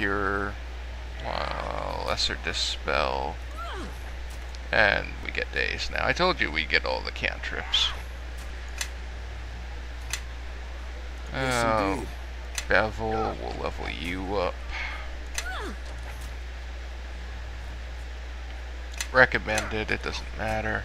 obscure, lesser dispel, and we get days now. I told you we get all the cantrips. Oh, Bevel, we'll level you up. Recommended, it doesn't matter.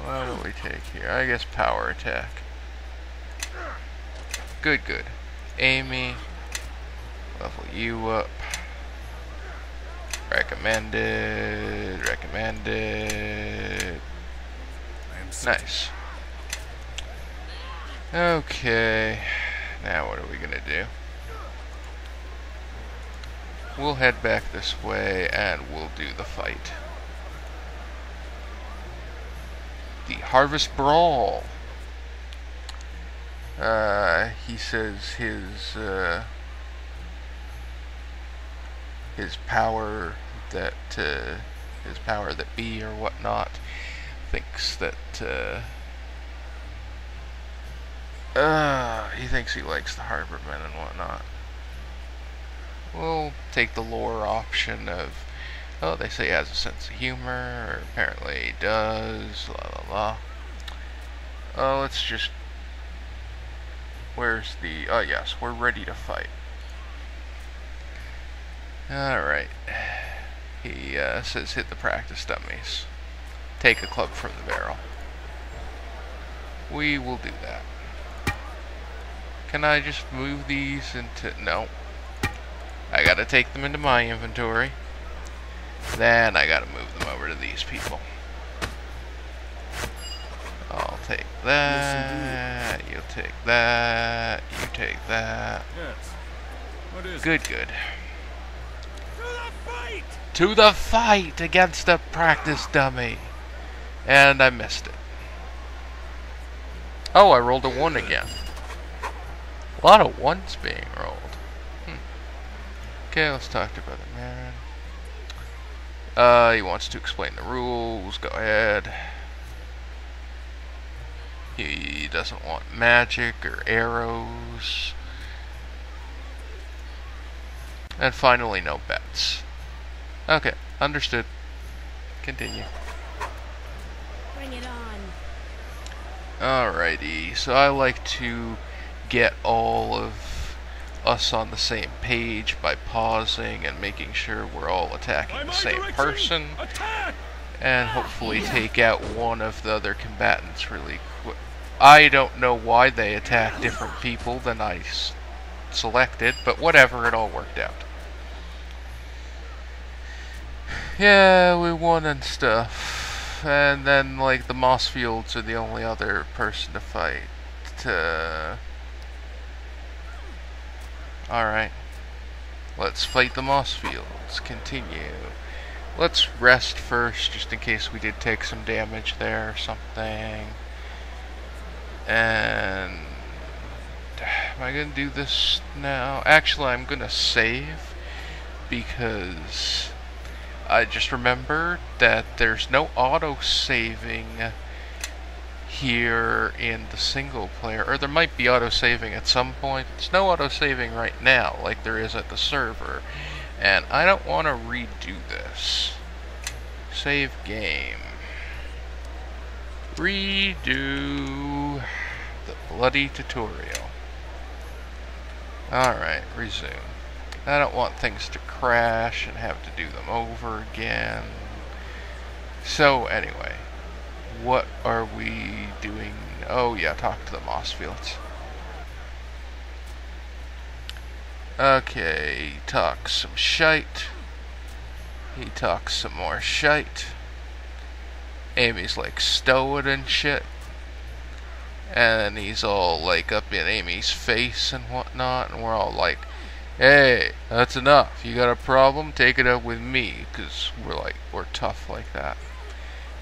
What do we take here? I guess power attack. Good, good. Amy, level you up. Recommended, recommended. Nice. Okay, now what are we gonna do? We'll head back this way and we'll do the fight. The Harvest Brawl. He says his power that be or whatnot thinks that he thinks he likes the Harbormen and whatnot. We'll take the lore option of, oh, they say he has a sense of humor, or apparently he does, la la la. Oh, let's just, where's the, oh yes, we're ready to fight. Alright. He says hit the practice dummies. Take a club from the barrel. We will do that. Can I just move these into... No. I gotta take them into my inventory. Then I gotta move them over to these people. I'll take that. You'll take that. You take that. Yes. What is good, good. To the fight! To the fight against a practice dummy. And I missed it. Oh, I rolled a 1 again. A lot of 1s being rolled. Okay, let's talk to Brother Man. He wants to explain the rules. Go ahead. He doesn't want magic or arrows. And finally, no bets. Okay, understood. Continue. Bring it on. Alrighty, so I like to get all of us on the same page by pausing and making sure we're all attacking the same person. Attack! And hopefully take out one of the other combatants really quick. I don't know why they attack different people than I selected, but whatever, it all worked out. Yeah, we won and stuff. And then, like, the moss fields are the only other person to fight. Alright. Let's fight the moss fields. Continue. Let's rest first, just in case we did take some damage there or something. And... am I gonna do this now? Actually, I'm gonna save, because I just remembered that there's no auto-saving here in the single player, or there might be auto-saving at some point. There's no auto-saving right now like there is at the server, and I don't want to redo this. Save game. Redo the bloody tutorial. Alright, resume. I don't want things to crash and have to do them over again. So anyway, what are we doing? Oh yeah, talk to the moss fields. Okay, he talks some shite. He talks some more shite. Amy's like, stow it and shit. And he's all like up in Amy's face and whatnot, and we're all like, hey, that's enough. You got a problem? Take it up with me, because we're tough like that.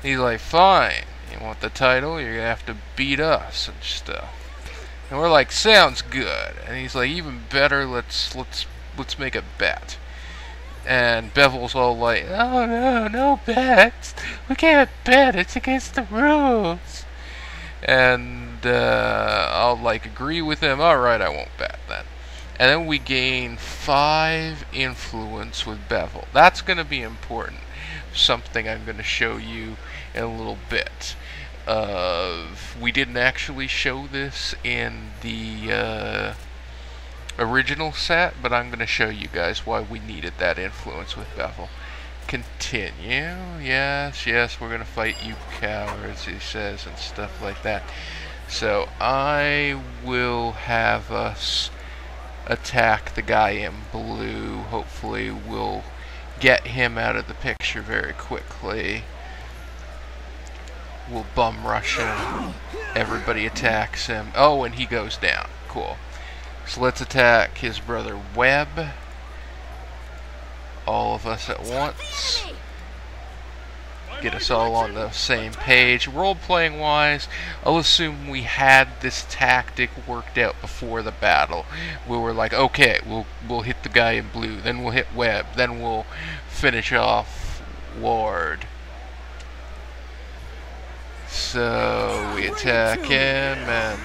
He's like, fine. You want the title? You're gonna have to beat us and stuff. And we're like, sounds good. And he's like, even better. Let's make a bet. And Bevel's all like, oh no bets. We can't bet. It's against the rules. And I'll like agree with him. Alright, I won't bet then. And then we gain 5 influence with Bevel. That's going to be important. Something I'm going to show you in a little bit. We didn't actually show this in the original set, but I'm going to show you guys why we needed that influence with Bevel. Continue. Yes, we're going to fight you cowards, he says, and stuff like that. So I will have us attack the guy in blue. Hopefully we'll get him out of the picture very quickly. We'll bum rush him. Everybody attacks him. Oh, and he goes down. Cool. So let's attack his brother Webb. All of us at once. Get us all on the same page. Role-playing wise, I'll assume we had this tactic worked out before the battle. We were like, okay, we'll hit the guy in blue, then we'll hit Webb, then we'll finish off Ward. So we attack him and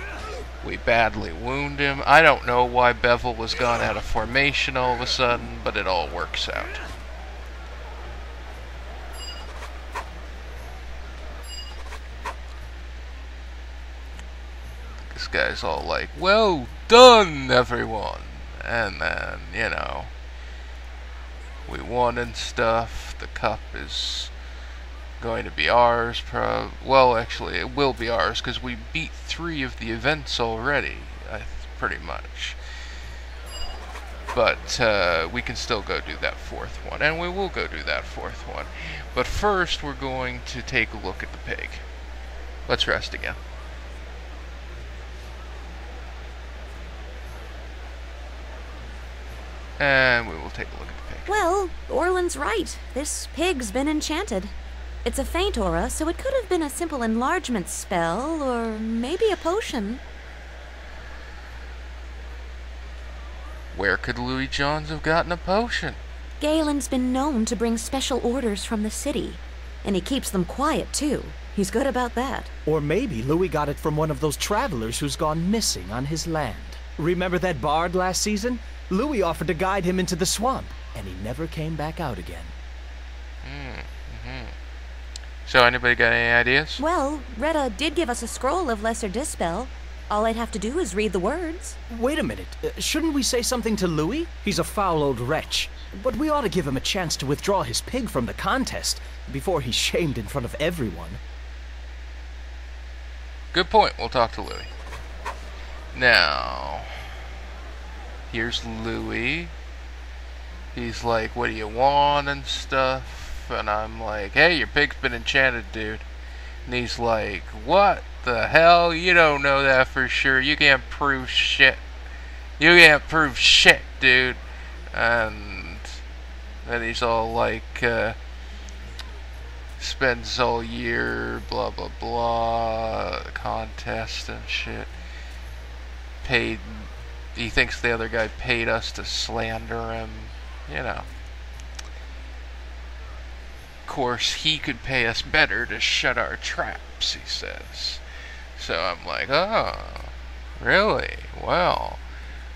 we badly wound him. I don't know why Bevel was gone out of formation all of a sudden, but it all works out. This guy's all like, well done, everyone. And then, you know, we won and stuff. The cup is going to be ours. Well, actually, it will be ours because we beat 3 of the events already, pretty much. But we can still go do that 4th one, and we will go do that 4th one. But first, we're going to take a look at the pig. Let's rest again. And we will take a look at the pig. Well, Orland's right. This pig's been enchanted. It's a faint aura, so it could have been a simple enlargement spell, or maybe a potion. Where could Louis Johns have gotten a potion? Galen's been known to bring special orders from the city, and he keeps them quiet, too. He's good about that. Or maybe Louis got it from one of those travelers who's gone missing on his land. Remember that bard last season? Louis offered to guide him into the swamp, and he never came back out again. So anybody got any ideas? Well, Retta did give us a scroll of Lesser Dispel. All I'd have to do is read the words. Wait a minute. Shouldn't we say something to Louis? He's a foul old wretch. But we ought to give him a chance to withdraw his pig from the contest before he's shamed in front of everyone. Good point. We'll talk to Louis. Now, here's Louis. He's like, what do you want and stuff? And I'm like, hey, your pig's been enchanted, dude. And he's like, what the hell? You don't know that for sure. You can't prove shit. You can't prove shit, dude. And then he's all like, spends all year, blah, blah, blah, contest and shit. Paid, he thinks the other guy paid us to slander him, you know. Of course, he could pay us better to shut our traps, he says. So I'm like, oh, really? Well,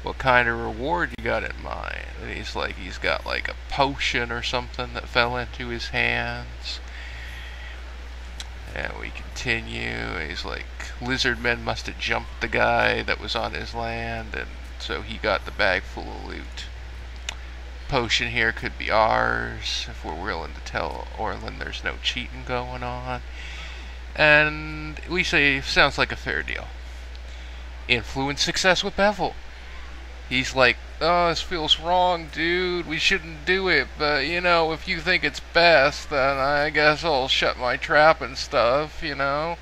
what kind of reward you got in mind? And he's like, he's got like a potion or something that fell into his hands. And we continue. He's like, lizard men must have jumped the guy that was on his land, and so he got the bag full of loot. Potion here could be ours if we're willing to tell Orland there's no cheating going on. And we say, sounds like a fair deal. Influence success with Bevel. He's like, oh, this feels wrong, dude. We shouldn't do it. But, you know, if you think it's best, then I guess I'll shut my trap and stuff, you know.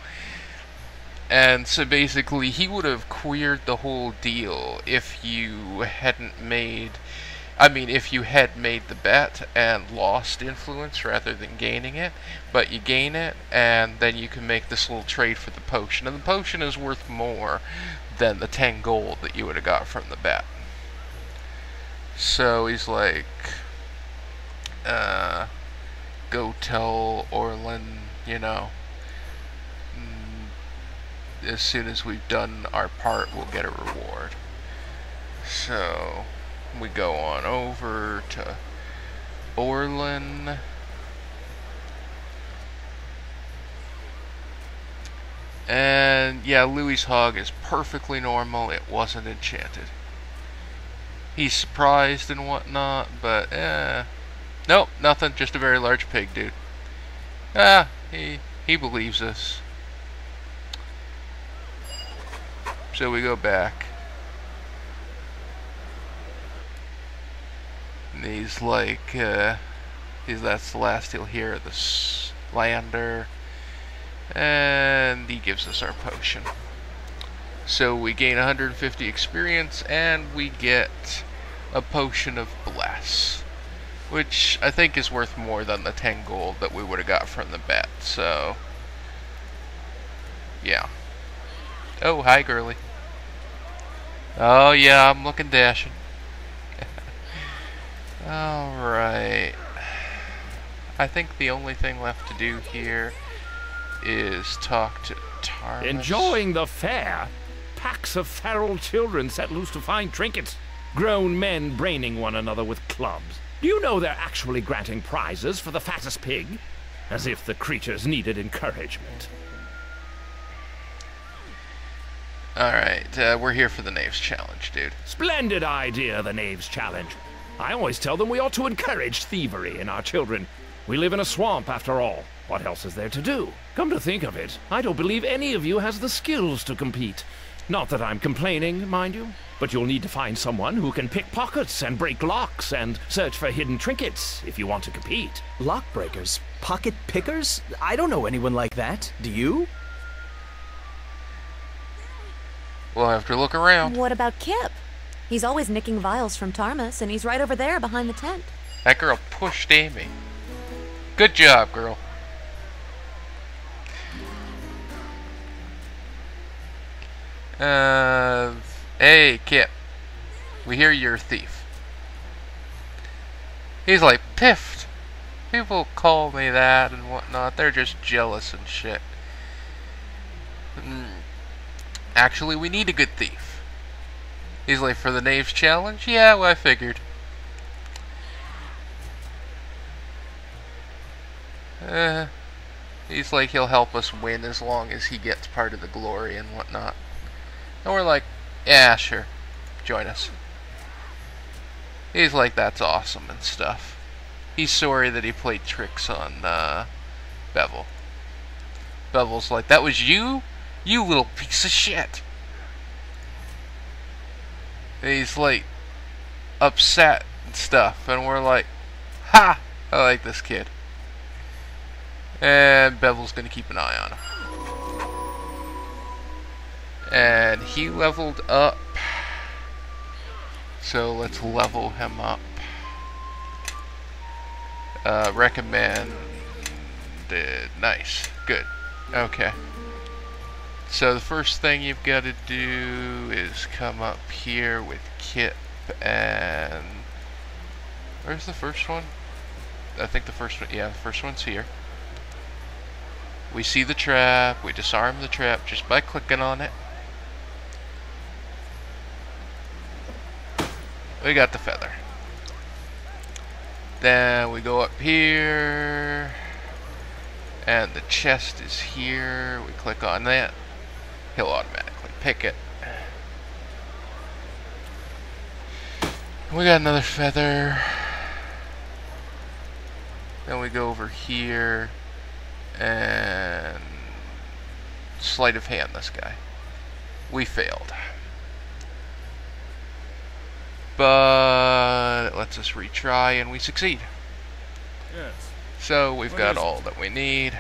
And so basically, he would have queered the whole deal if you hadn't made... I mean, if you had made the bet and lost influence rather than gaining it, but you gain it, and then you can make this little trade for the potion. And the potion is worth more than the 10 gold that you would have got from the bet. So he's like, go tell Orland, you know, as soon as we've done our part, we'll get a reward. So we go on over to Orlin. And yeah, Louis's hog is perfectly normal. It wasn't enchanted. He's surprised and whatnot, but nope, nothing. Just a very large pig, dude. He believes us. So we go back. And he's like, that's the last he'll hear of the slander. And he gives us our potion. So we gain 150 experience, and we get a potion of bless, which I think is worth more than the 10 gold that we would have got from the bet. So yeah. Oh, hi, girly. Oh yeah, I'm looking dashing. Alright. I think the only thing left to do here is talk to Tarmus. Enjoying the fair? Packs of feral children set loose to find trinkets. Grown men braining one another with clubs. Do you know they're actually granting prizes for the fattest pig? As if the creatures needed encouragement. Alright, we're here for the Knaves Challenge, dude. Splendid idea, the Knaves Challenge. I always tell them we ought to encourage thievery in our children. We live in a swamp, after all. What else is there to do? Come to think of it, I don't believe any of you has the skills to compete. Not that I'm complaining, mind you, but you'll need to find someone who can pick pockets and break locks and search for hidden trinkets if you want to compete. Lock breakers? Pocket pickers? I don't know anyone like that. Do you? We'll have to look around. What about Kip? He's always nicking vials from Tarmus, and he's right over there behind the tent. That girl pushed Amy. Good job, girl. Hey, Kip. We hear you're a thief. He's like, piffed. People call me that and whatnot. They're just jealous and shit. Actually, we need a good thief. He's like, for the Knaves Challenge? Yeah, well, I figured. He's like, he'll help us win as long as he gets part of the glory and whatnot. And we're like, yeah, sure. Join us. He's like, that's awesome and stuff. He's sorry that he played tricks on Bevel. Bevel's like, that was you? You little piece of shit. And he's like, upset and stuff. And we're like, ha! I like this kid. And Bevel's gonna keep an eye on him. And he leveled up. So let's level him up. Recommended. Nice. Good. Okay. So the first thing you've got to do is come up here with Kip and... Where's the first one? I think the first one... Yeah, the first one's here. We see the trap. We disarm the trap just by clicking on it. We got the feather. Then we go up here. And the chest is here. We click on that. He'll automatically pick it. We got another feather. Then we go over here. And sleight of hand this guy. We failed. But it lets us retry and we succeed. Yes. So we've What got is it? all that we need.